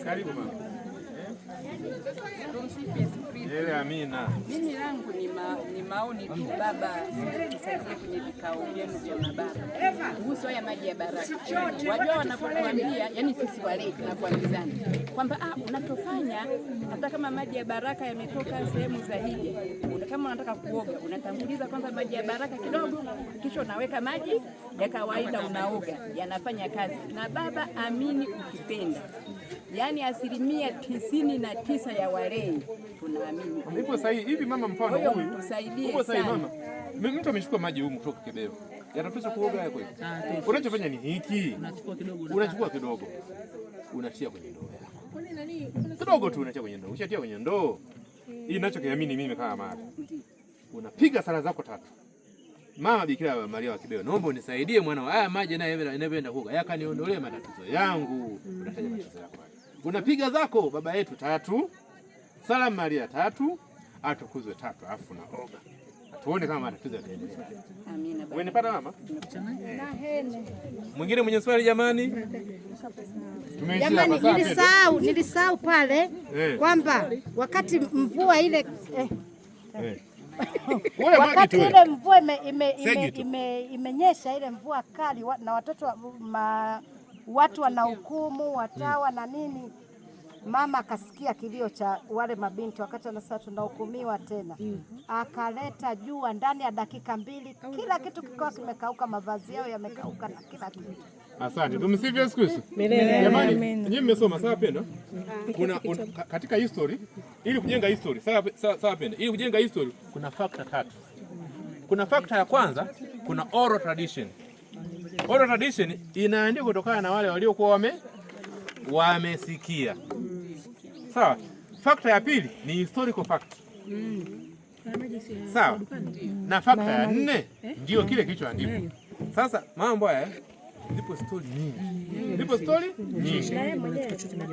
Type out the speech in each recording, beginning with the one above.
Karibu mama. Amina. Mimi langu ni maoni tu baba, tusaidie kwenye vikao vyenu vya mabara kuhusu haya maji ya baraka. Wajua wanapokuambia, yani sisi wale tunakuambizana kwamba unachofanya hata kama maji ya baraka yametoka sehemu za nje, kama unataka kuoga unatanguliza kwanza maji ya baraka kidogo, kisha unaweka maji ya kawaida unaoga, yanafanya kazi. Na baba, amini ukipenda, yani 99% ya walei tunaamini. Ipo sahihi hivi mama, mfano huyu tusaidie sana. Mama, mtu amechukua maji huko kutoka kibeo, yanatosha kuoga yako hivi? Unachofanya ni hiki, unachukua kidogo unatia kwenye ndoo yako kidogo tu, unatia kwenye ndoo. Ushatia kwenye ndoo hii, ninachokiamini mimi kama mama, unapiga sala zako 3. Mama Bikira Maria wa Kibeo, naomba unisaidie mwana wa haya maji na yanavyoenda kuoga yakaniondolee matatizo yangu. Unataja matatizo yako, unapiga zako baba yetu 3, Salamu Maria 3, atukuzwe 3, afu naoga. Tuone kama matatizo yataendelea. Amina. Wewe nipata mama? Mwingine mwenye swali jamani? Jamani, nilisahau pale kwamba wakati mvua ile wakati ile mvua imenyesha, ile mvua kali, na watoto watu wanahukumu, watawa na nini, mama akasikia kilio cha wale mabinti wakati anasema tunahukumiwa tena. Akaleta jua, ndani ya dakika 2 kila kitu kikawa kimekauka, mavazi yao yamekauka na kila kitu. Asante. Tumsifu Yesu Kristo. Jamani, nyinyi mmesoma sawa penda? Kuna katika history, ili kujenga history, sawa penda? Ili kujenga history kuna factor 3. Kuna factor ya kwanza, kuna oral tradition. Oral tradition inaandikwa kutokana na wale waliokuwa wamesikia. Sawa. Factor ya pili ni historical fact. Sawa. Na factor ya 4 ndio kile kilichoandikwa. Sasa mambo haya zipo story nyingi.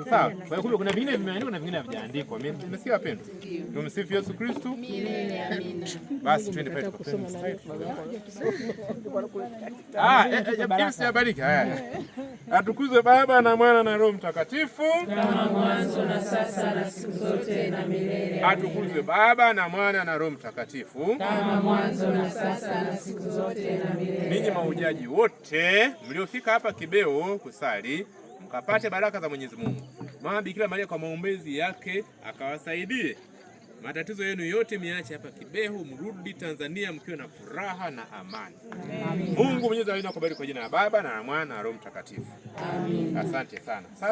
Sawa. Kwa hiyo kuna vingine vimeandikwa na vingine havijaandikwa. Mmesikia wapendwa? Tumsifu Yesu Kristo. Milele amina. Basi twende pale tukapenda straight. Sijabariki. Haya. Atukuzwe Baba na Mwana na Roho Mtakatifu, kama mwanzo na sasa na siku zote na milele. Atukuzwe Baba na Mwana na Roho Mtakatifu, kama mwanzo na sasa na siku zote na milele. Ninyi mahujaji wote mliofika hapa Kibeo kusali, mkapate baraka za Mwenyezi Mungu. Mama Bikira Maria kwa maombezi yake akawasaidie. Matatizo yenu yote miache hapa Kibeo, mrudi Tanzania mkiwa na furaha na amani. Amen. Mungu Mwenyezi anakubariki kwa jina la Baba na la Mwana na Roho Mtakatifu. Amen. Asante sana.